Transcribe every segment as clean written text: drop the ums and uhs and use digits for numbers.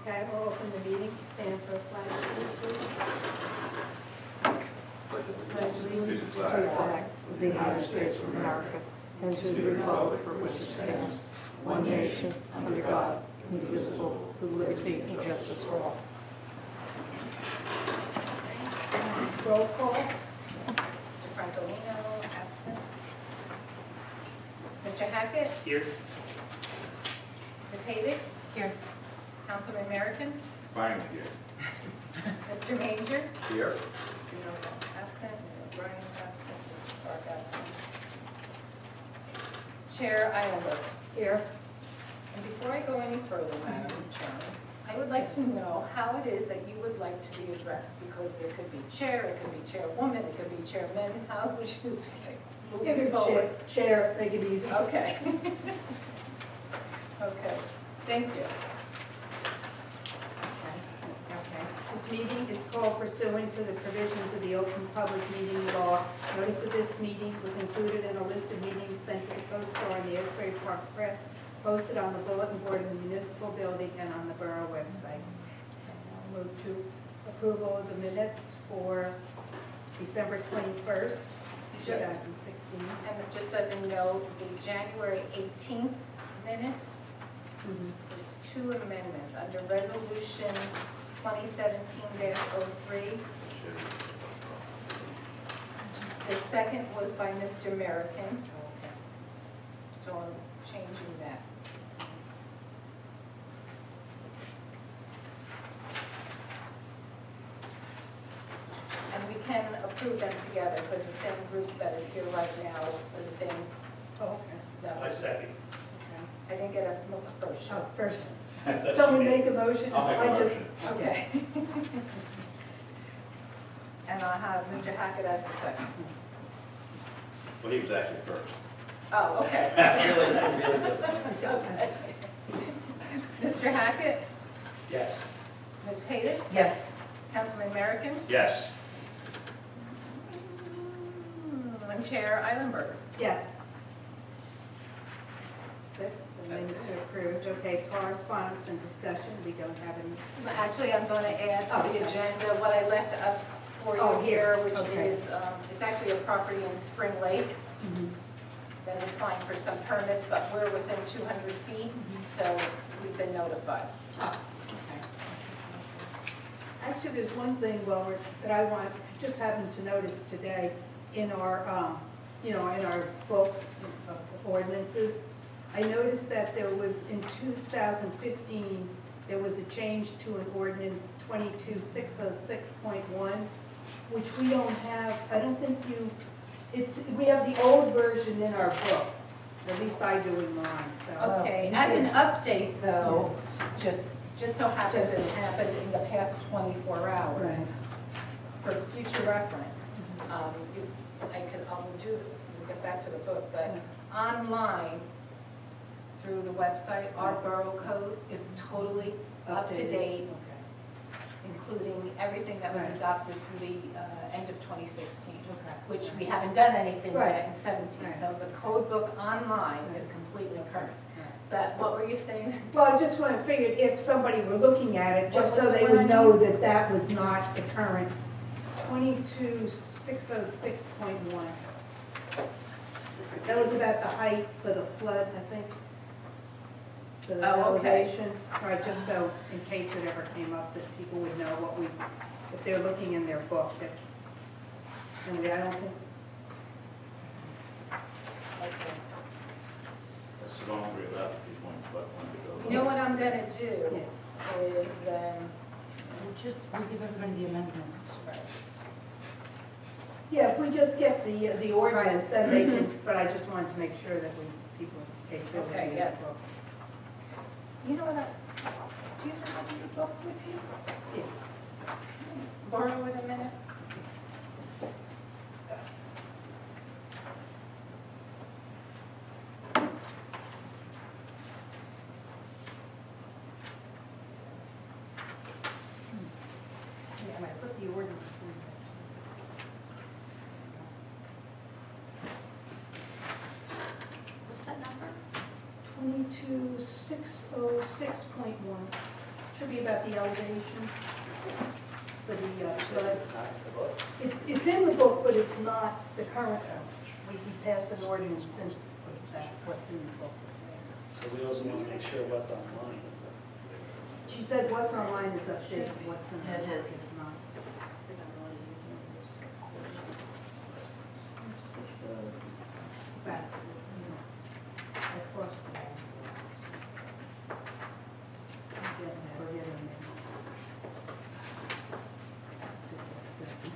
Okay, we'll open the meeting, stand for a flag salute, please. Pledge allegiance To the flag of the United States of America and to the republic for which it stands, one nation, under God, indivisible, with liberty and justice for all. Roll call. Mr. Francolino, absent. Mr. Hackett? Here. Ms. Hayden? Here. Councilman American? Finally here. Mr. Manger? Here. Mr. Novak, absent. Mayor Bryan, absent. Mr. Clark, absent. Chair Eilenberg. Here. And before I go any further, Madam Chairman, I would like to know how it is that you would like to be addressed, because there could be chair, it could be chairwoman, it could be chairman. How would you like to Either move forward? chair, make it easy. Okay. Okay, thank you. Okay. This meeting is called pursuant to the provisions of the Open Public Meeting Law. Notice of this meeting was included in a list of meetings sent to the co-star in the Asbury Park Press, posted on the bulletin board in the municipal building and on the borough website. I'll move to approval of the minutes for December 21st, 2016. And just as a note, the January 18th minutes, there's two amendments under Resolution 2017-03. The second was by Mr. American. So I'm changing that. And we can approve them together, because the same group that is here right now is the same. Oh, okay. that I was- second. I didn't get a first. Oh, first, That's someone me. make a motion? I'll make a I just- motion. Okay. And I'll have Mr. Hackett as the second. Well, he was actually first. Oh, okay. Really doesn't. Okay. Mr. Hackett, Yes. Ms. Hayden, Yes. Councilman American, Yes. and Chair Eilenberg. Yes. Good, so minutes are approved. Okay, correspondence and discussion, we don't have any. Actually, I'm going to add to Oh, the okay. agenda what I left up for Oh, you here. here, which Okay. is, it's actually a property in Spring Lake that's applying for some permits, but we're within 200 feet, so we've been notified. Oh, okay. Actually, there's one thing, that I want, just happened to notice today in our, in our book of ordinances. I noticed that there was, in 2015, there was a change to an ordinance 22606.1, which we don't have, I don't think we have the old version in our book, at least I do in mine, so. Okay, as an update though, just so happens it happened in the past 24 hours. Right. For future reference, I'll get back to the book, but online, through the website, our borough code is totally up to Updated. date, Okay. including everything that was Right. adopted through the end of 2016, Okay. which we haven't done anything Right. yet in 17. Right. So the code book online is completely current. But what were you saying? Well, I just want to figure if somebody were looking at it, just What so was the they one would on know you? that that was not the current 22606.1. That was about the height for the flood, I think. For the Oh, okay. elevation, right, just so in case it ever came up, that people would know what we, if they're looking in their book, that, and I don't think, Okay. That's the wrong way about it. He's going to go. You know what I'm gonna do yeah. is then, We give everybody the amendment. Yeah, if we just get the ordinance, then they can, but I just wanted to make sure that people, in case they're looking Okay, in their yes. book. you know what, do you have your book with you? Yeah. Borrow it a minute? Yeah, I put the ordinance in there. What's that number? 22606.1. Should be about the elevation for the floods. It's in the book, but it's not the current one. We passed an ordinance since that, what's in the book. So we also want to make sure what's online. She said what's online is updated, what's in Yeah, it the is. book is not. Back, across the wall. We're getting there. 607.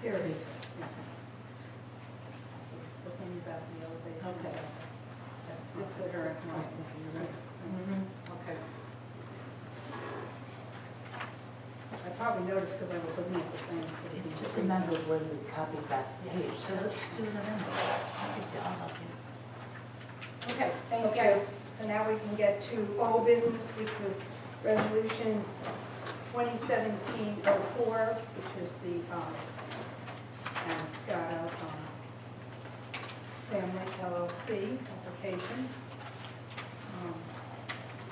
Here it is. The thing about the elevation. Okay. That's 606. the current one. Okay. I probably noticed because I was looking at the thing. It's just a matter of whether we copy that page, so let's do it in a minute. I'll help you. Okay, thank Okay, you. so now we can get to old business, which was resolution 2017-04, which is the Scotto Family LLC application.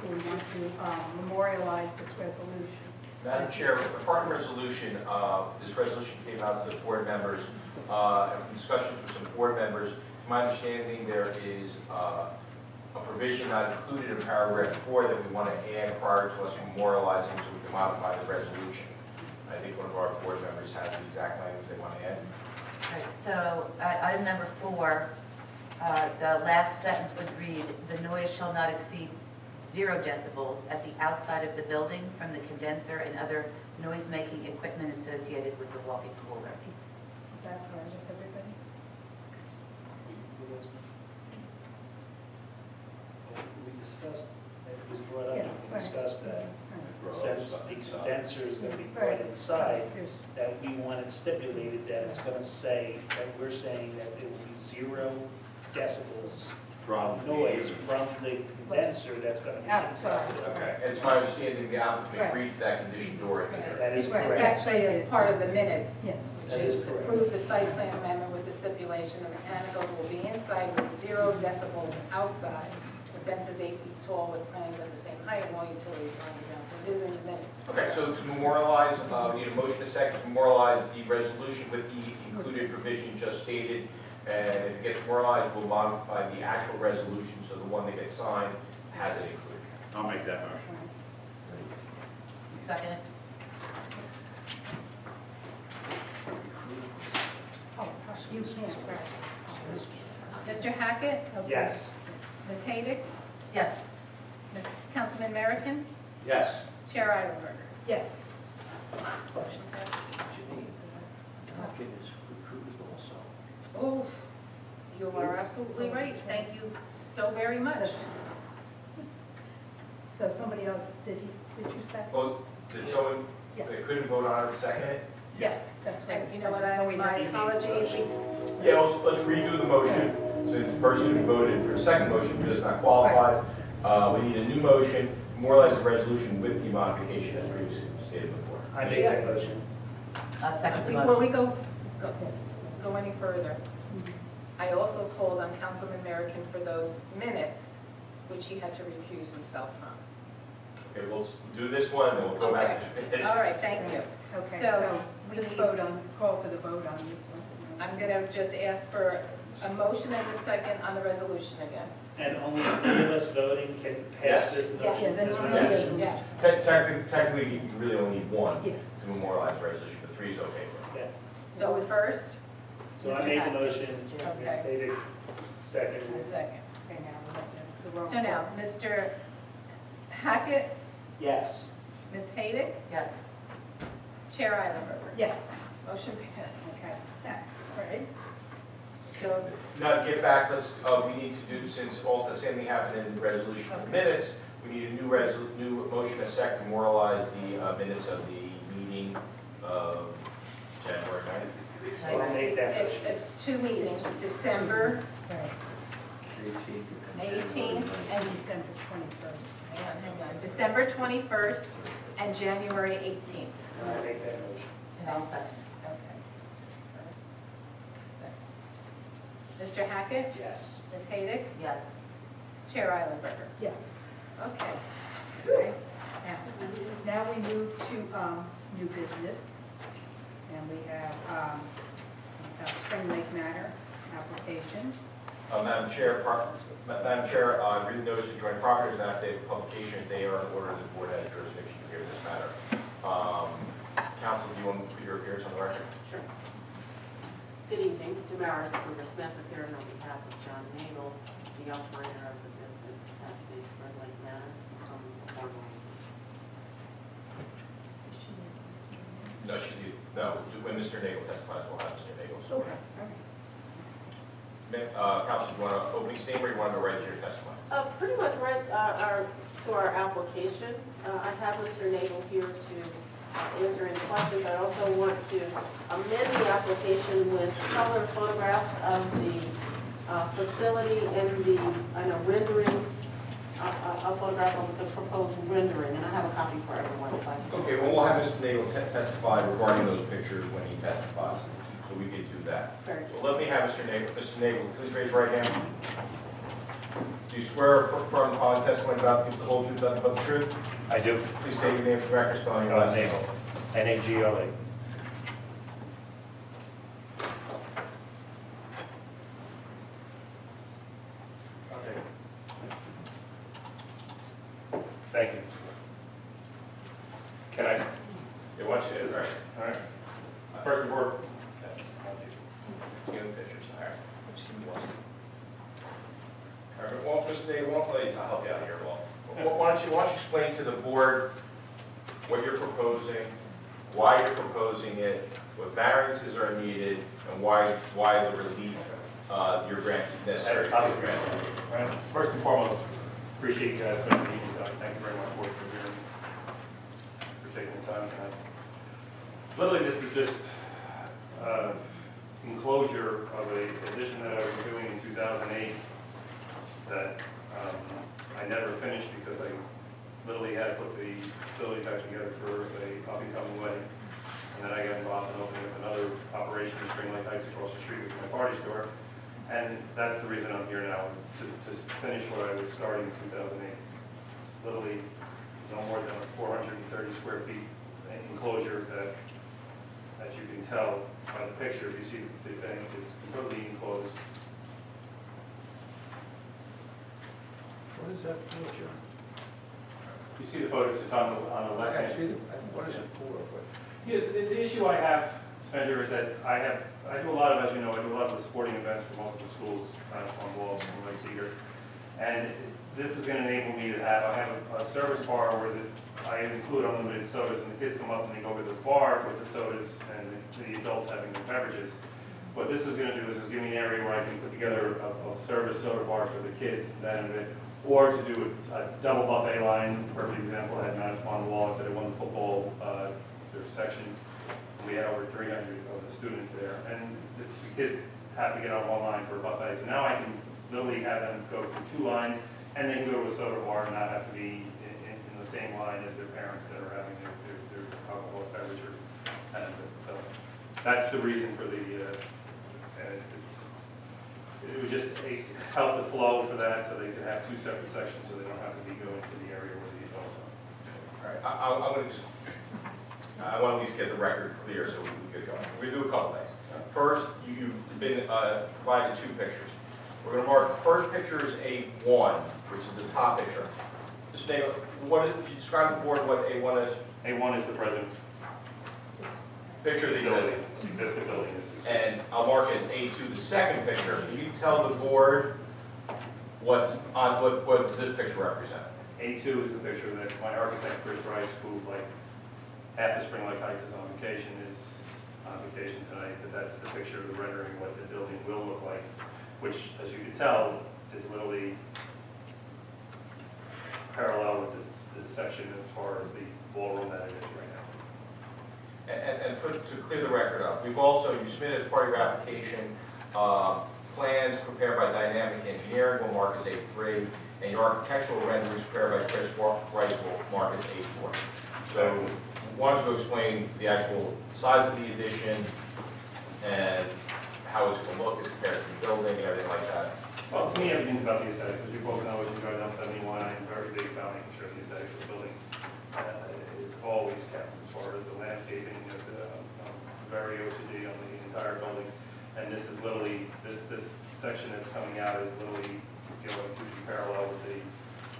So we want to memorialize this resolution. Madam Chair, a part of the resolution, this resolution came out to the board members, in discussions with some board members. To my understanding, there is a provision not included in paragraph 4 that we want to add prior to us memorializing so we can modify the resolution. I think one of our board members has the exact language they want to add. Right, so item number 4, the last sentence would read, "The noise shall not exceed 0 decibels at the outside of the building from the condenser and other noise-making equipment associated with the walking cooler." Is that all right with everybody? We discussed, it was brought up, Yeah, we right. discussed that Right. since the condenser is going to be Right. put inside, Here's- that we wanted stipulated that it's going to say, that we're saying that it will be 0 decibels From noise from the condenser that's going to be Outside. inside. Okay. And it's my understanding the applicant Right. agreed to that condition during the hearing. That is Right. It's correct. actually a part of the minutes, Yes. which That is is correct. approve the site plan amendment with the stipulation the mechanicals will be inside with 0 decibels outside. The fence is 8 feet tall with plans of the same height and all utilities are underground, so it is in the minutes. Okay, so to memorialize, we need a motion a second to memorialize the resolution with the included provision just stated. And if it gets memorialized, we'll modify the actual resolution, so the one that gets signed has it included. I'll make that motion. Second? Oh, you can't, right. Mr. Hackett? Yes. Ms. Haydick? Yes. Ms. Councilman American? Yes. Chair Eilenberger? Yes. Motion passes. Pocket is recruited also. Oh, you are absolutely right. Thank you so very much. So somebody else, did you second? Well, did someone, Yes. they couldn't vote on it, second it? Yes, that's right. And you know what, So we my don't- apologies. Yeah, let's redo the motion, since the person who voted for the second motion does not qualify. We need a new motion, memorialize the resolution with the modification as previously stated before. I make that motion. I'll second the Before we motion. go any further, I also called on Councilman American for those minutes, which he had to recuse himself from. Okay, we'll do this one, and then we'll go back to the minutes. All right, thank you. Okay, So, so we just need- call for the vote on this one. I'm going to just ask for a motion and a second on the resolution again. And only 3 of us voting can Yes. pass this. Yes. this Yes. resolution? Yes. Technically, you really only need one Yeah. to memorialize the resolution, but 3 is okay with it. Yeah. So first, So I Mr. made the Hackett. motion, Okay. Ms. Haydick a seconded. second. Okay, now we have the roll. So now, Mr. Hackett, Yes. Ms. Haydick, Yes. Chair Eilenberger. Yes, Motion passes. okay. All right. So, Now, to get back, we need to do, since also the same thing happened in the resolution for the minutes, we need a new motion, a second, to memorialize the minutes of the meeting of January 9th. I'll make that motion. it's 2 meetings, December Right. 18th And December 21st. hang on, December 21st and January 18th. I make that motion. And I'll second. Okay. Mr. Hackett? Yes. Ms. Haydick? Yes. Chair Eilenberger? Yes. Okay. Okay. Now we move to new business. And we have Spring Lake Manor application. Madam Chair, read the notice of joint properties and affidavit of publication. They are in order, the board has jurisdiction to hear this matter. Counsel, do you want to put your appearance on the record? Sure. Good evening, Damaris Cooper Smith, appearing on behalf of John Nagel, the operator of the business at the Spring Lake Manor from Cornwall. No, when Mr. Nagel testifies, we'll have Mr. Nagel. So, Okay. Counsel, do you want an opening statement or you want to go right to your testimony? Pretty much right to our application. I have Mr. Nagel here to answer any questions. I also want to amend the application with color photographs of the facility and a rendering, a photograph of the proposed rendering, and I have a copy for everyone if I can. Okay, well, we'll have Mr. Nagel testify regarding those pictures when he testifies, so we can do that. Very good. So let me have Mr. Nagel. Mr. Nagel, please raise your right hand. Do you swear or affirm the following testimony about the whole truth, nothing but the truth? I do. Please state your name for the record, spelling your last name. Nagel, N-A-G-L-A. Okay. Thank you. Can I? Yeah, watch it, all right. All right. First of all, Give the pictures, all right. Just give me one second. All right, well, Mr. Nagel, I'll help you out here, well. Why don't you explain to the board what you're proposing, why you're proposing it, what variances are needed, and why the relief you're granting necessary. Right. First and foremost, appreciate you guys spending the evening. Thank you very much for hearing, for taking the time tonight. Literally, this is just enclosure of a addition that I was doing in 2008 that I never finished because I literally had to put the facility back together for a up-and-coming wedding. And then I got involved in opening up another operation in Spring Lake Heights across the street with my party store. And that's the reason I'm here now, to finish what I was starting in 2008. It's literally no more than a 430 square feet enclosure that, as you can tell by the picture, you see the thing is completely enclosed. What is that for, John? You see the photos, it's on the left hand. What is it for? Yeah, the issue I have, Spencer, is that I do a lot of, as you know, I do a lot of the sporting events for most of the schools on walls and Lake Cedar. And this is going to enable me to have, I have a service bar where I include unlimited sodas, and the kids come up and they go to the bar with the sodas and the adults having the beverages. What this is going to do is give me an area where I can put together a service soda bar for the kids, that and it, or to do a double buffet line. Perfect example, I had mounted on the wall after they won the football, their sections. We had over 300 of the students there, and the kids have to get on one line for a buffet. So now I can literally have them go through 2 lines, and they can go to a soda bar and not have to be in the same line as their parents that are having their alcoholic beverage or benefit. So that's the reason for the, it would just help the flow for that, so they could have 2 separate sections, so they don't have to be going to the area where the adults are. All right, I'm going to just, I want to at least get the record clear so we can get going. We're going to do a couple things. First, you've been provided 2 pictures. We're going to mark the first picture as A1, which is the top picture. Just name, can you describe to the board what A1 is? A1 is the present Picture of the building. existing. Building. And I'll mark it as A2, the second picture. Can you tell the board what's on, what does this picture represent? A2 is the picture that my architect, Chris Rice, who like half the Spring Lake Heights is on vacation tonight, but that's the picture of the rendering what the building will look like, which, as you can tell, is literally parallel with this section as far as the ballroom that it is right now. And to clear the record up, you submitted as part of your application, plans prepared by Dynamic Engineering will mark as A3, and your architectural renderings prepared by Chris Rice will mark as A4. So, I wanted to explain the actual size of the addition and how it's going to look as compared to the building and everything like that? Well, to me, everything's about the aesthetics. As you both know, as you drive down 71, I'm very big about making sure the aesthetics of the building is always kept as far as the landscaping, very OCD on the entire building. And this is literally, this section that's coming out is literally going to be parallel with the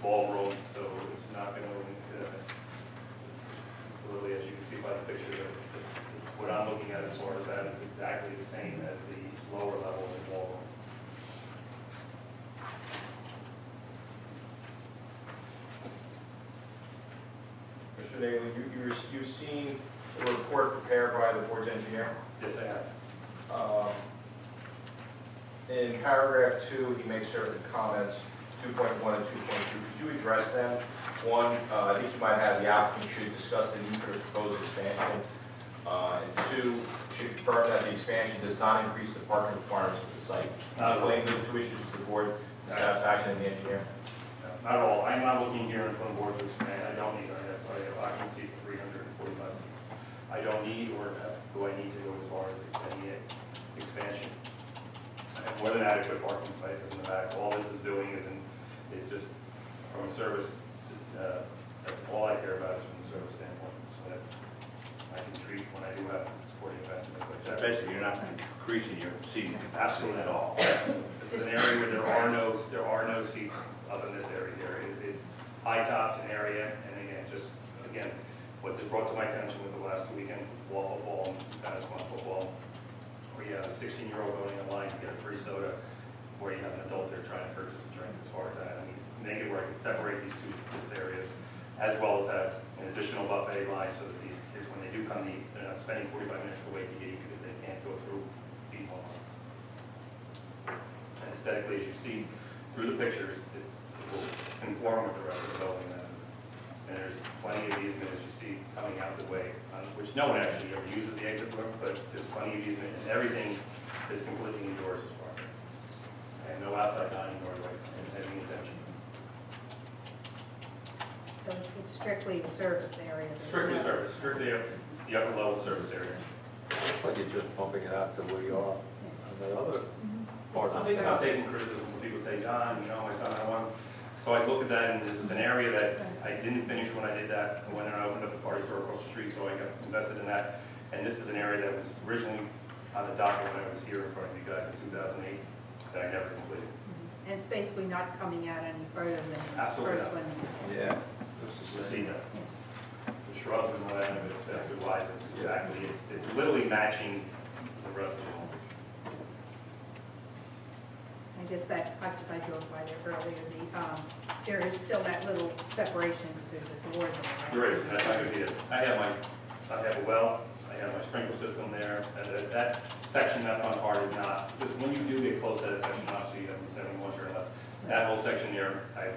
ballroom, so it's not going to, literally, as you can see by the picture, what I'm looking at as far as that is exactly the same as the lower level of the ballroom. Mr. Daly, you've seen the report prepared by the board's engineer? Yes, I have. In paragraph 2, he makes certain comments, 2.1 and 2.2. Could you address them? One, I think you might have the applicant should discuss the need for the proposed expansion. And 2, should confirm that the expansion does not increase the parking requirements of the site. Explain those 2 issues to the board, the satisfaction of the engineer. Not at all. I'm not looking here in front of the board to expand. I don't need, I have occupancy for 345 feet. I don't need, or do I need to go as far as any expansion? I have more than adequate parking spaces in the back. All this is doing is just from a service, that's all I care about is from the service standpoint, so that I can treat when I do have sporting events and things like So that. basically, you're not increasing your seating capacity at all. This is an area where there are no seats up in this area here. It's high tops an area, and again, what just brought to my attention was the last weekend wall football and tennis football, where you have a 16-year-old going in line to get a free soda, where you have an adult there trying to purchase a drink. As far as that, I mean, make it where I can separate these two areas, as well as have an additional buffet line so that the kids, when they do come to eat, they're not spending 45 minutes to wait to eat because they can't go through eat one. And aesthetically, as you see through the pictures, it will conform with the rest of the building. And there's plenty of easement, as you see, coming out the way, which no one actually ever uses the exit room, but there's plenty of easement, and everything is completely indoors as far. And no outside dining or any intention. So it's strictly a service area? Strictly service, strictly the upper level service area. It's like you're just bumping it out to where you are on the other part. I'm thinking about taking criticism when people say, John, my son, I want. So I look at that, and this is an area that I didn't finish when I did that. I went and I opened up the party store across the street, so I got invested in that. And this is an area that was originally on the docket when I was here in front of you guys in 2008, that I never completed. And it's basically not coming out any further than the Absolutely first not. one? Yeah. You see that. The shrubs and all that, and it's wise, it's exactly, it's literally matching the rest of the home. I guess that, because I drove by there earlier, there is still that little separation because there's a door there. Right? There is, and that's not gonna be it. I have a well, I have my sprinkler system there, and that section, that front part is not, because when you do get close to that section, obviously you have 71 turn left, that whole section there, it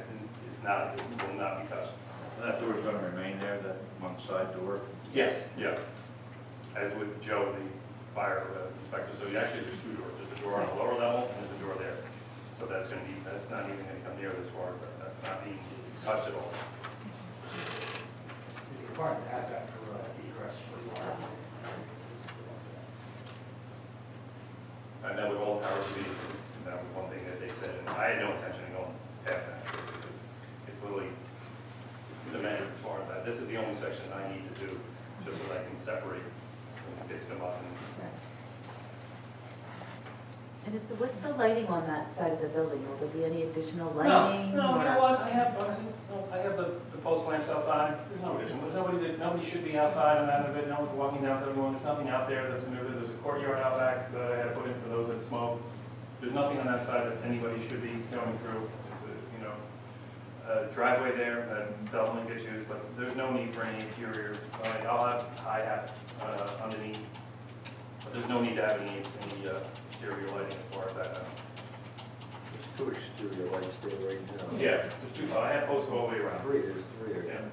will not be touched. That door's gonna remain there, that one side door? Yes, yeah. As with Joe, the fire inspector, so actually there's 2 doors, there's a door on the lower level, and there's a door there. So that's not even gonna come near this far, but that's not being touched at all. You're required to have that for egress for the water. And that would all powers be, that was one thing that they said, and I had no intention of going past that. It's literally cemented as far as that. This is the only section I need to do, just so that I can separate when the kids come up and. And what's the lighting on that side of the building? Will there be any additional lighting? No, you know or- what, I have the post lamps outside, there's no addition, nobody should be outside on that of it, no one's walking down to everyone, there's nothing out there that's new, there's a courtyard out back that I had to put in for those that smoke. There's nothing on that side that anybody should be going through, it's a driveway there that seldom gets used, but there's no need for any interior, I'll have high hats underneath, but there's no need to have any exterior lighting as far as that. There's 2 exterior lights there right now. Yeah, there's 2, I have posts all the way around. 3, there's 3 Yeah. again.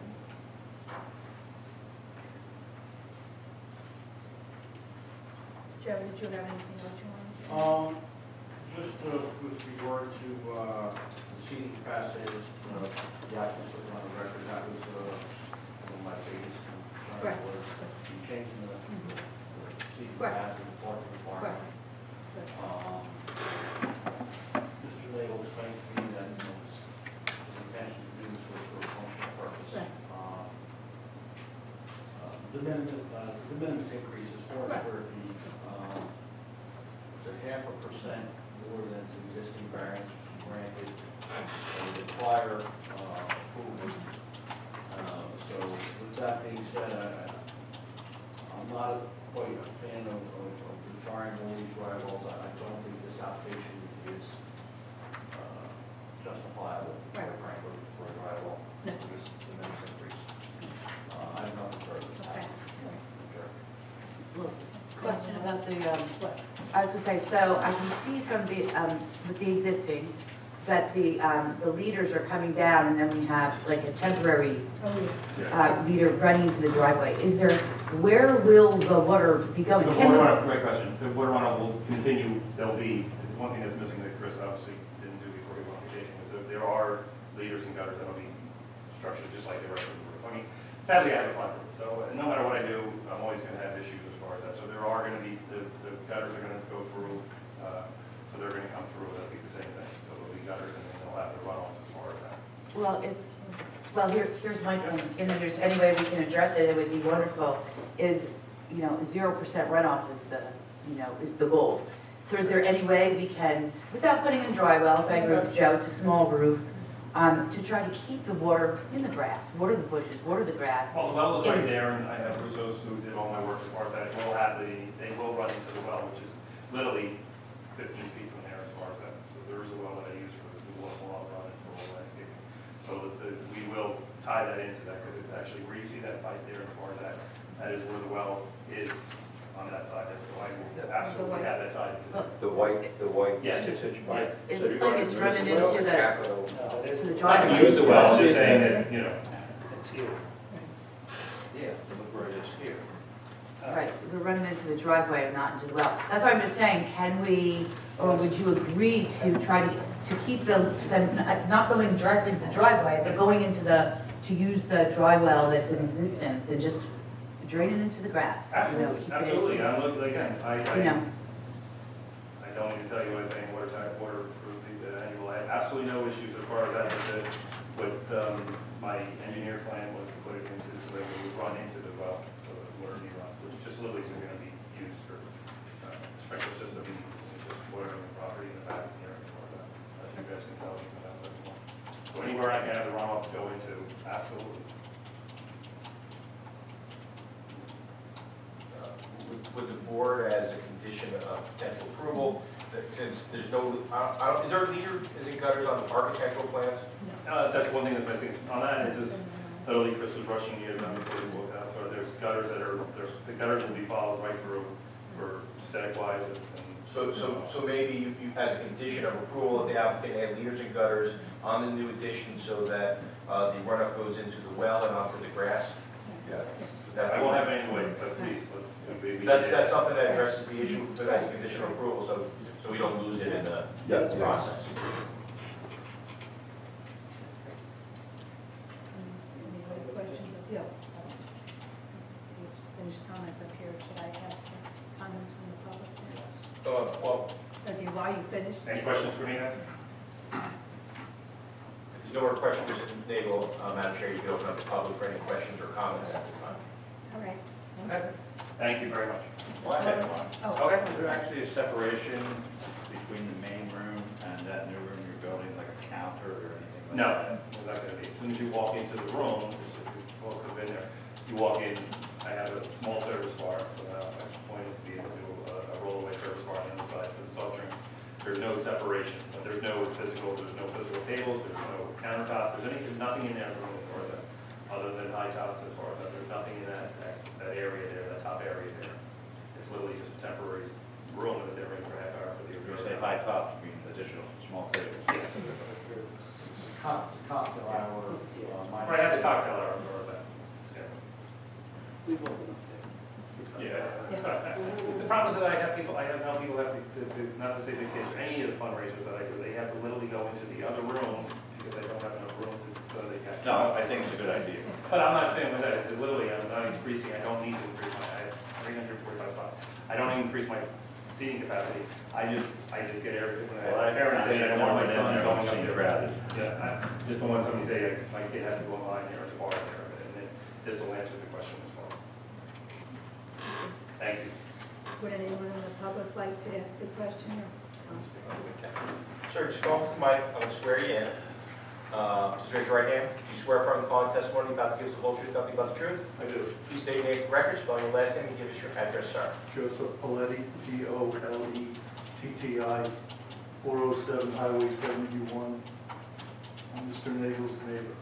Joe, did you have anything else you wanted to say? Just with regard to the seating capacity, the applicants put on the record, that was one of my biggest Right. concerns was changing the seating Right. capacity, the parking requirement. Right. the minimus increase is 4 square feet. It's a 0.5% more than the existing variance granted the prior approval. So with that being said, I'm not quite a fan of retiring all these dry wells. I don't think this application is justifiable, quite frankly, for a dry well. No. This the minimum increase. I have nothing further. Okay. Question about the, I was going to say, so I can see from the, with the existing, that the leaders are coming down and then we have like a temporary leader running into the driveway. Is there, where will the water be going? The Can water we- runoff, great question. The water runoff will continue, there'll be, there's one thing that's missing that Chris obviously didn't do before he went on vacation, is that there are leaders and gutters that'll be structured just like the rest of the roof. I mean, sadly, I have a front roof, so no matter what I do, I'm always gonna have issues as far as that. So there are gonna be, the gutters are gonna go through, so they're gonna come through, that'll be the same thing. So there'll be gutters and then they'll have the runoff as far as that. Well, here's my point, and if there's any way we can address it, it would be wonderful, is, 0% runoff is is the goal. So is there any way we can, without putting in dry wells, I agree with Joe, it's a small roof, to try to keep the water in the grass, water the bushes, water the grass? Well, the well is right there, and I have Russo's who did all my work as far as that. They will run into the well, which is literally 15 feet from there as far as that. So there is a well that I use for the well run and for all landscaping. So we will tie that into that, because it's actually where you see that pipe there as far as that. That is where the well is on that side there. So I will absolutely have that tied into that. The white Yes. 6-inch pipe. It looks like it's running into the, No, to the I driveway. can use the well, I'm just saying that, It's here. Yeah, look where it is here. Right, we're running into the driveway and not into the well. That's why I'm just saying, can we, or would you agree to try to keep them not going directly into the driveway, but going into to use the dry well that's in existence and just drain it into the grass? Absolutely, keep it- absolutely. I'm looking, again, I You don't need to tell you anything, water type, water for the annual. I have absolutely no issues as far as that, but my engineer plan was to put it into, so that it would run into the well, so that the water be run, which just literally is going to be used for sprinkler system, just watering the property in the back here, as far as that. As you guys can tell, from outside the wall. So anywhere I can have the runoff go into, absolutely. Would the board, as a condition of potential approval, that since there's no, is there a leader, is it gutters on the architectural plans? That's one thing that's missing. On that, it's just literally Chris was rushing to get it done before he walked out. So there's gutters the gutters will be followed right through for aesthetic wise and. So maybe you, as a condition of approval, if the applicant add leaders and gutters on the new addition so that the runoff goes into the well and onto the grass? Yes. I won't have it anyway, but please, That's something that addresses the issue, but as a condition of approval, so we don't lose it in the process. Any other questions of Bill? Finished comments up here, should I ask for comments from the public? Well, Okay, while you finish? Any questions for me now? if there's no more questions, Mr. Nagel, Madam Chair, you can open up the public for any questions or comments at this time. All right. Okay. Thank you very much. Well, I had one. Oh, Okay. Is there actually a separation between the main room and that new room you're building, like a counter or anything like No, that? it's not going to be. As soon as you walk into the room, if you folks have been there, you walk in, I have a small service bar, so my point is to be able to do a rollaway service bar on the inside for the soft drinks. There's no separation, but there's no physical tables, there's no countertop, there's nothing in that room as far as that, other than high tops as far as that. There's nothing in that area there, that top area there. It's literally just a temporary room that they're in for half hour for the. When you say high tops, you mean additional small tables? Cocktail hour. Right, I have the cocktail hour or that. Yeah. The problem is that I have now people have to, not to say the kids, or any of the fundraisers that I do, they have to literally go into the other room because they don't have enough room so they can. No, I think it's a good idea. But I'm not saying with that, it's literally, I'm not increasing, I don't need to increase I have 345 spots. I don't increase my seating capacity. I just get everything. When I have parents say, I don't want my son going up there. Yeah, I just don't want somebody to say, my kid has to go in line here at the bar there, and then this will answer the question as far as. Thank you. Would anyone in the public like to ask a question or? Sir, just go up to the mic, I'm going to swear you in. Just raise your right hand. Do you swear affirm the following testimony you're about to give us the whole truth, nothing but the truth? I do. Please state your name for the record, spell your last name, and give us your address, sir. Joseph Paletti, Poletti, 407 Highway 71. I'm Mr. Nagel's neighbor.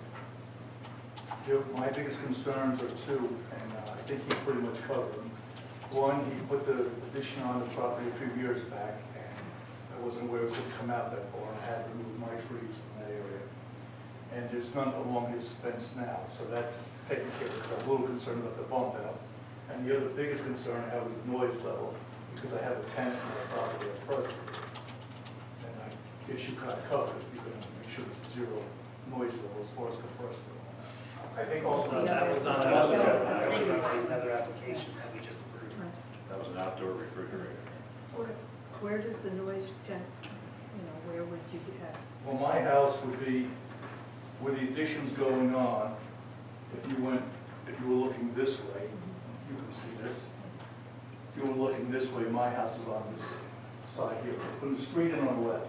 My biggest concerns are two, and I think he pretty much covered them. One, he put the addition on the property a few years back, and I wasn't aware it was going to come out that far, and I had to remove my trees from that area. And there's none along his fence now, so that's taken care of. I'm a little concerned about the bump out. And the other biggest concern I have is the noise level, because I have a tenant on the property at present. And I guess you kind of covered it, you're going to make sure there's zero noise level as far as compressor. I think also, That was on another application that we just approved. That was an outdoor refrigerator. Where does the noise where would you have? Well, my house would be where the addition's going on. If you were looking this way, you can see this. If you were looking this way, my house is on this side here, from the street and on the left.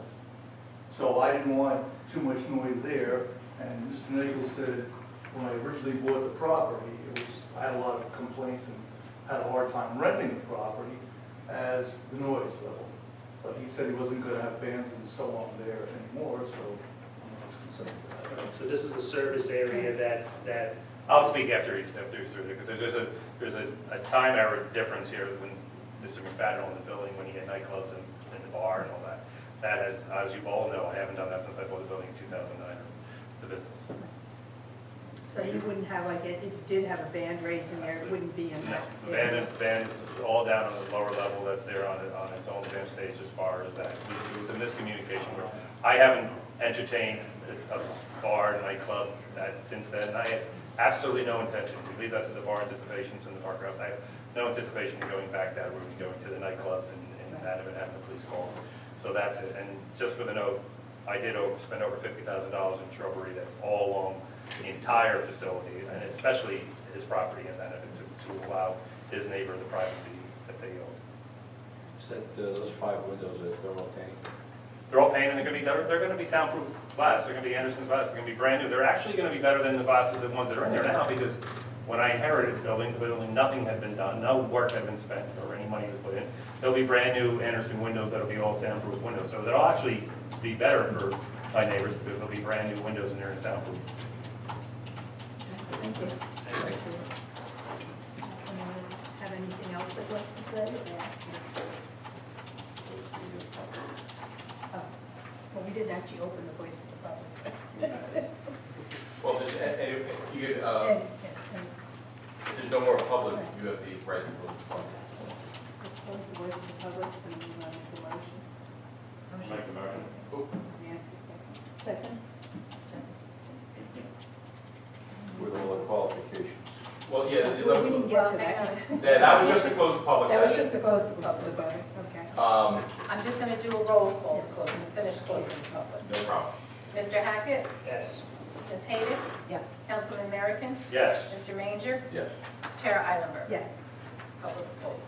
So I didn't want too much noise there, and Mr. Nagel said, when I originally bought the property, I had a lot of complaints and had a hard time renting the property as the noise level. But he said he wasn't going to have bands and so on there anymore, so I'm not concerned with that. So this is a service area that I'll speak after he's through there, because there's a time error difference here when Mr. McFadden owned the building, when he had nightclubs and the bar and all that. That has, as you all know, I haven't done that since I bought the building in 2009, the business. So you wouldn't have if you did have a band raised in there, it wouldn't be in No, that. the band is all down on the lower level, that's there on its own band stage as far as that. It was a miscommunication where I haven't entertained a bar, nightclub since then, and I had absolutely no intention. We leave that to the bar anticipations in the Park House. I have no anticipation of going back that route and going to the nightclubs and that and having the police call. So that's it. And just for the note, I did spend over $50,000 in shrubbery that's all along the entire facility, and especially his property, and that to allow his neighbor the privacy that they own. Said those 5 windows, they're all painted. They're all painted, and they're going to be soundproof glass. They're going to be Anderson glass. They're going to be brand new. They're actually going to be better than the glass of the ones that are in there now, because when I inherited the building, clearly nothing had been done, no work had been spent, or any money was put in. There'll be brand new Anderson windows that'll be all soundproof windows, so they'll actually be better for my neighbors because there'll be brand new windows in there and soundproof. Thank you. Have anything else they'd like to say or ask? Oh, well, we didn't actually open the voice of the public. well, if you could, if there's no more public, you have the right to close the public. Close the voice of the public and we make the motion. Make the motion. Nancy, second. With all the qualifications. Well, yeah, Well, we didn't get to that. yeah, that was just to close the public That was session. just to close the public, okay. I'm just going to do a roll call to close and finish closing the public. No problem. Mr. Hackett? yes. Ms. Hayden? Yes. Councilman American? Yes. Mr. Manger? Yes. Chair Eilenberg? Yes. Public's closed.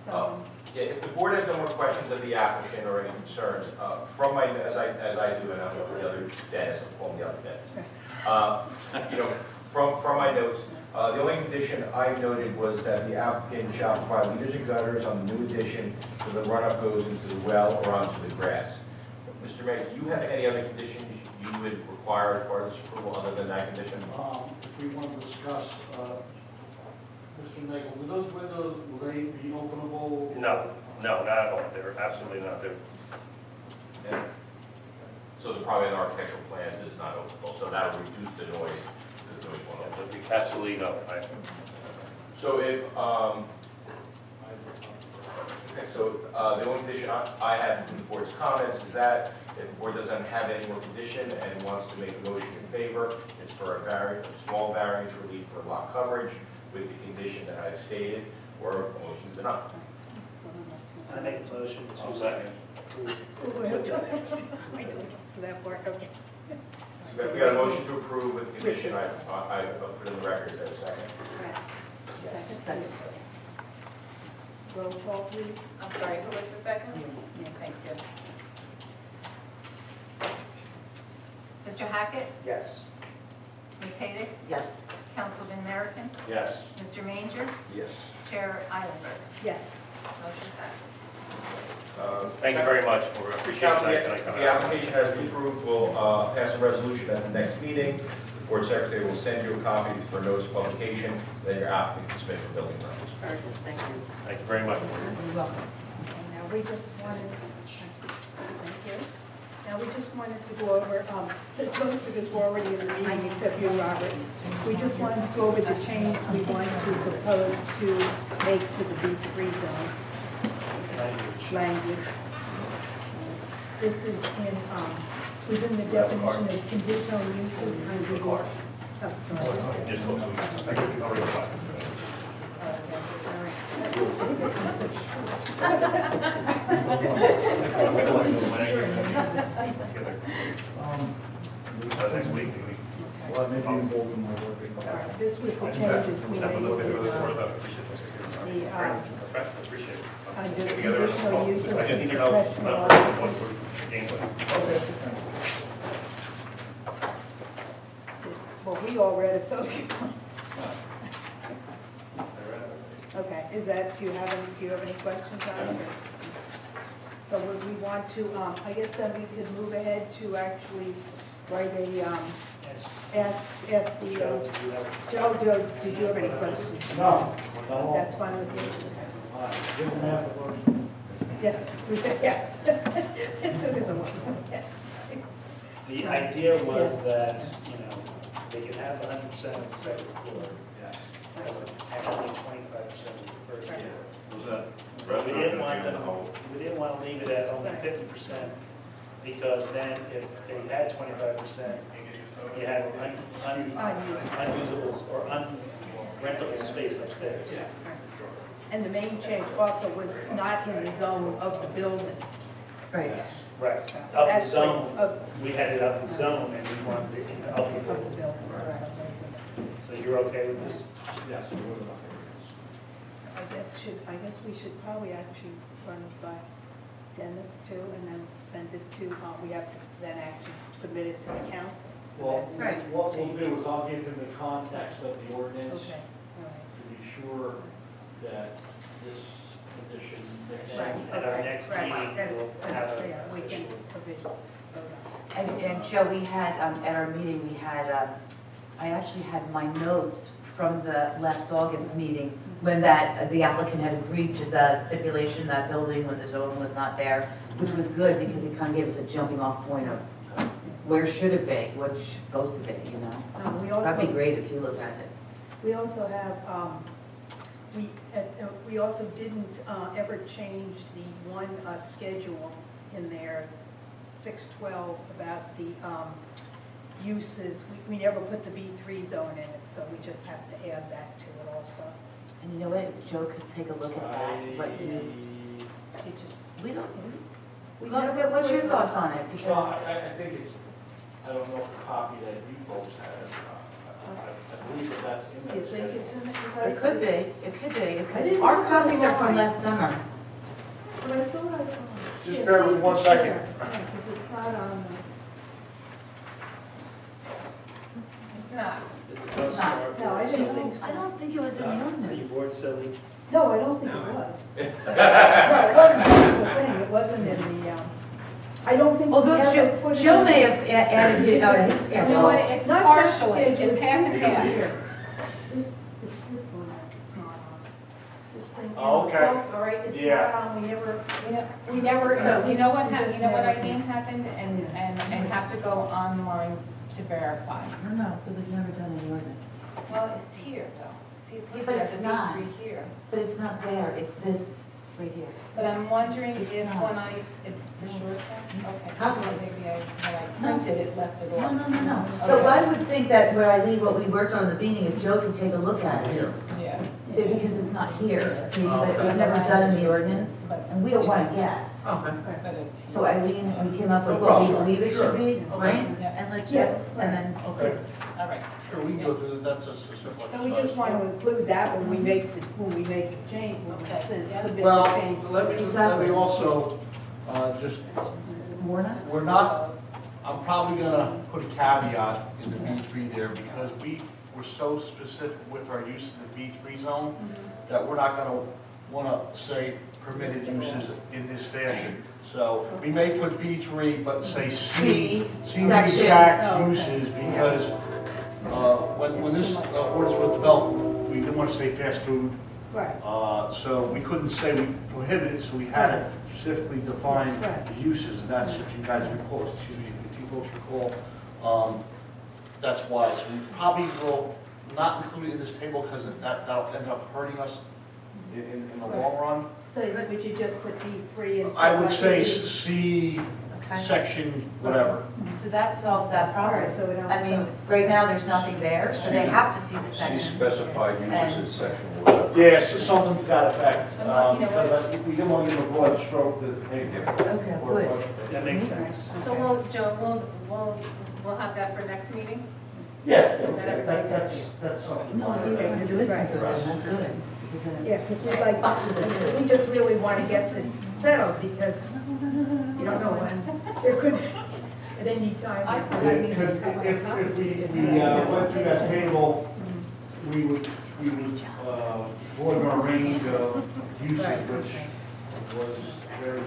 So, Yeah, if the board has no more questions of the applicant or any concerns, from my, as I do, and I'm the other Dennis, I'm calling the other Dennis. From my notes, the only condition I noted was that the applicant shall provide leaders and gutters on the new addition so the runoff goes into the well or onto the grass. Mr. Mayor, do you have any other conditions you would require as part of this approval other than that condition? If we want to discuss, Mr. Nagel, will those windows, will they be openable? No, not at all. They're absolutely not. They're Yeah. So the probably in architectural plans is not openable, so that will reduce the noise. The noise won't open. absolutely no. So if, okay, so the only condition I have from the board's comments is that if the board doesn't have any more condition and wants to make a motion in favor, it's for a small variance relief for lot coverage with the condition that I've stated, or a motion to deny. I make a motion I'll to second. approve. Wait till we get to that part, okay. So we got a motion to approve with the condition I put in the record. Is there a second? Right. Yes. Second. Roll call, please. I'm sorry, who was the second? Yeah. Thank you. Mr. Hackett? Yes. Ms. Haydick? Yes. Councilman Merrickin? Yes. Mr. Manger? Yes. Chair Eilenberg? Yes. Motion passes. Thank you very much. We appreciate Council, that tonight coming the out. application has been approved. We'll pass a resolution at the next meeting. The board secretary will send you a copy for notice of publication, then your applicant can submit for building permits. Very good, thank you. Thank you very much. You're welcome. Okay, now we just wanted, thank you. Now we just wanted to go over, since most of us were already in the meeting, except you, Robert. We just wanted to go over the change we want to propose to make to the B3 zone language. This is in, was in the definition of conditional uses under the, oh, sorry. Just go through. Thank you. I'll read it back. Next week, Well, maybe involved in my work. This was the changes we made. Appreciate it. Under conditional uses I just need to for know professional what offices. we're dealing with. Well, we all read it, so if you, okay, is that, do you have any questions on it? So would we want to, I guess then we could move ahead to actually write a, Yes. ask the, Joe, did you have? Joe, did you have any questions? No. That's fine with you? Give them half the work. Yes, yeah. It took us a while, yes. The idea was that, they could have 100% of the second floor, and only 25% of the first floor. Was that? We didn't want them, we didn't want to leave it at only 50%, because then if they had 25%, you had unusable or unrentable space upstairs. And the main change also was not in the zone of the building. Right. Right, up the That's zone, of- we had it up the zone, and we wanted it in the up the Of the building. building, right. So you're okay with this? Yes, it was enough. So I guess we should probably actually run it by Dennis too, and then send it to, we have to then actually submit it to the council. Well, Right. what we'll do is I'll give him the context of the ordinance Okay, all right. to be sure that this condition makes Right, sense. At our next right, meeting, then, we'll have a yeah, we can official- provision, vote on And Joe, we had, at our meeting, we had, I actually had my notes from the last August meeting when the applicant had agreed to the stipulation that building when the zone was not there, which was good because it kind of gave us a jumping off point of where should it be, what's supposed to be, you know? We So that'd be also, great if you look at it. we also have, we also didn't ever change the one schedule in there, 612, about the uses. We never put the B3 zone in it, so we just have to add that to it also. And you know what, if Joe could take a look at that, what you, You just, we don't, we well, never what's your put- thoughts on it? Well, Because, I think it's, I don't know if the copy that you folks have, I believe that that's in Do that you think schedule. it's in it? it could be, it could be, I because didn't our look copies are from online. last summer. But I thought I. Just bear with me 1 second. Yeah, because it's not on It's not. Is the co-star No, I board didn't silly? think I don't think it was in the Are you ordinance. board silly? No, I don't think it was. No, it wasn't, that's the thing, it wasn't in the, I don't think. we Although ever put it Joe in may the- have added it out of his You know schedule. what, it's Not that partially, schedule, it's half this and one half. here. It's this one that's not on. This thing in the Oh, okay. book, all right, it's Yeah. not on, we never. So you know what, we just you know what never- Eileen happened, and have to go online to verify. No, no, it was never done in the ordinance. Well, it's here though. See, it's Yeah, listed but as a it's not. B3 here. But it's not there, it's this right here. But I'm wondering It's if not. when it's for sure it's not? Okay. How- Maybe when I No. printed it, left it No, off. no, no, no. Okay. But I would think that where I leave what we worked on in the meeting, if Joe could take a look at it. Yeah. Because it's not here, see, but it was never done in the ordinance, and we don't want to guess. Okay. But it's. So Eileen, we came up with No what we problem. believe it Sure. should be, Okay. right? Yeah. And let you, and then. Okay, All right. sure, we can go through, that's a simple So we exercise. just want to include that when we make the change, when Okay. it's a bit Well, of change. let me also, just, Warn us? we're not, I'm probably gonna put a caveat in the B3 there, because we were so specific with our use of the B3 zone, that we're not gonna wanna say permitted uses in this fashion. So we may put B3, but say C section. exact Oh, okay. uses, because, when this ordinance was developed, we didn't wanna say fast food, Right. so we couldn't say we prohibited, so we had to specifically define Right. the uses, and that's, if you guys recall, excuse me, if you folks recall, that's why. So we probably will not include it in this table, because that'll end up hurting us in the long run. So would you just put D3 and? I would say C, Okay. section, whatever. So that solves that problem. Alright, so we don't- I mean, right now, there's nothing there, so they have to see the She section. specified And- uses in section whatever. Yeah, so something to that effect, And what, you know because what- I think we didn't want to give a broad stroke to paint it. Okay, good. That makes sense. So Joe, we'll have that for next meeting? Yeah, And then everybody can that's, see it. that's something. No, you can do it, Right. that's good. Because then it- Yeah, because we like, we just really want to get this settled, because you don't know when, there could, at any time. If we went through that table, we would broaden our range of uses, Right. which was very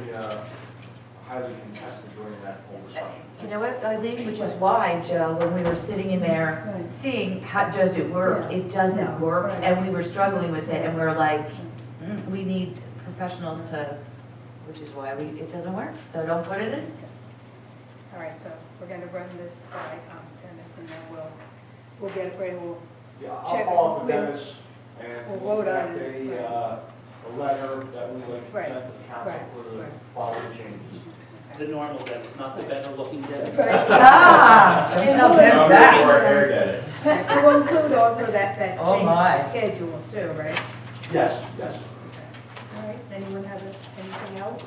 highly contested during that whole discussion. You know what, Eileen, which is why, Joe, when we were sitting in there, Right. seeing how does it work, Yeah. it doesn't No, work, right. and we were struggling with it, and we are like, we need professionals to, which is why it doesn't work, so don't put it in. All right, so we're going to run this by Dennis, and then we'll get it ready, we'll, Yeah, Check. I'll follow up with Dennis, and We'll we'll vote on draft it. a letter that we would Right. present to the council Right. for the Right. following changes. The normal Dennis, not the better looking Dennis. Ah, don't tell them that. Or hair Dennis. it will include also that Oh, change my. to schedule too, right? Yes, yes. All right, anyone have anything else?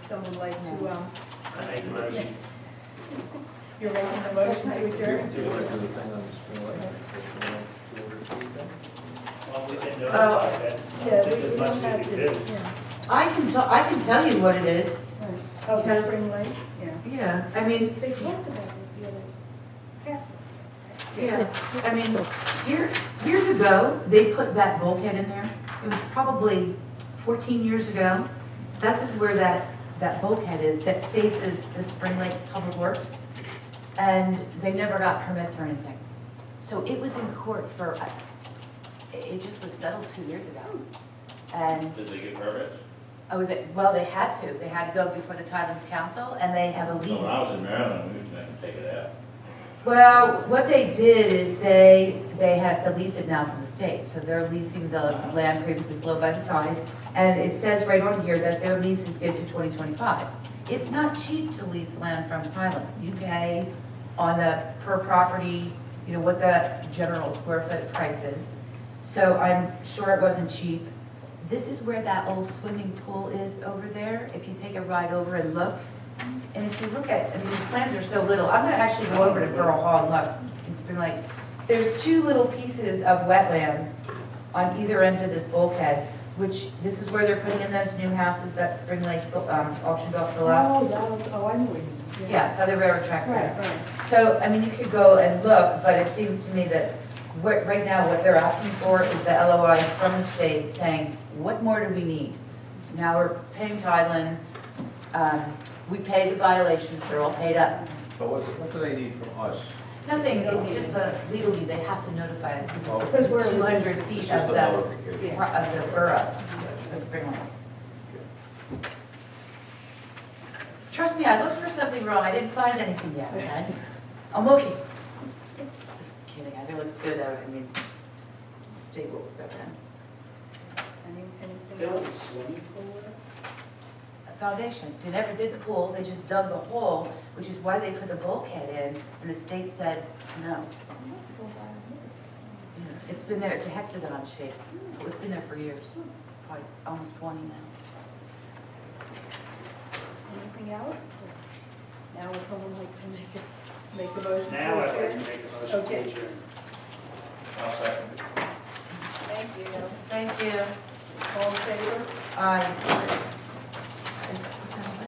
Someone like to, I make the motion. you're making the motion to Do you adjourn? want to do the thing on the screen later? Do you want to repeat that? Well, we've been notified, that's, I Yeah, don't we think there's we much don't have we to, can do. yeah. I can tell you what it is. Oh, the Because- spring lake, yeah. Yeah, I mean, They talked about it the other, yeah, I mean, years ago, they put that bulkhead in there. It was probably 14 years ago. This is where that bulkhead is, that faces the Spring Lake Public Works. And they never got permits or anything. So it was in court for, it just was settled 2 years ago. And, Did they get permits? well, they had to. They had to go before the Tidelands Council, and they have a lease. When I was in Maryland, we didn't take it out. Well, what they did is they had to lease it now from the state, so they're leasing the land previously flowed by the tide, and it says right on here that their lease is good to 2025. It's not cheap to lease land from Thailand. You pay on the per property, you know, what the general square foot price is. So I'm sure it wasn't cheap. This is where that old swimming pool is over there, if you take a ride over and look. And if you look at, I mean, these plans are so little, I'm gonna actually go over to Borough Hall and look in Spring Lake. There's 2 little pieces of wetlands on either end of this bulkhead, which, this is where they're putting in those new houses that Spring Lake auctioned off the Oh, lots. I know what you mean. Yeah, by the railroad tracks Right, there. right. So, I mean, you could go and look, but it seems to me that right now, what they're asking for is the LOI from the state saying, what more do we need? Now we're paying Tidelands, we pay the violations, they're all paid up. So what do they need from us? Nothing, it's just the legally, they have to notify us Oh. because we're 200 It's feet just of a the notification. borough of Spring Lake. Trust me, I looked for something wrong, I didn't find anything yet, okay? I'm looking. Just kidding, I think it looks good though, I mean, stables, but Anything There was a else? swimming pool there? a foundation. They never did the pool, they just dug the hole, which is why they put the bulkhead in, and the state said no. Yeah, it's been there, it's a hexagon shape. It's been there for years, probably almost 20 now. Anything else? Now would someone like to make a motion? Now to I'd like to adjourn? make a motion to Okay. adjourn. I'll second it. Thank you. Thank you. All in favor? Aye.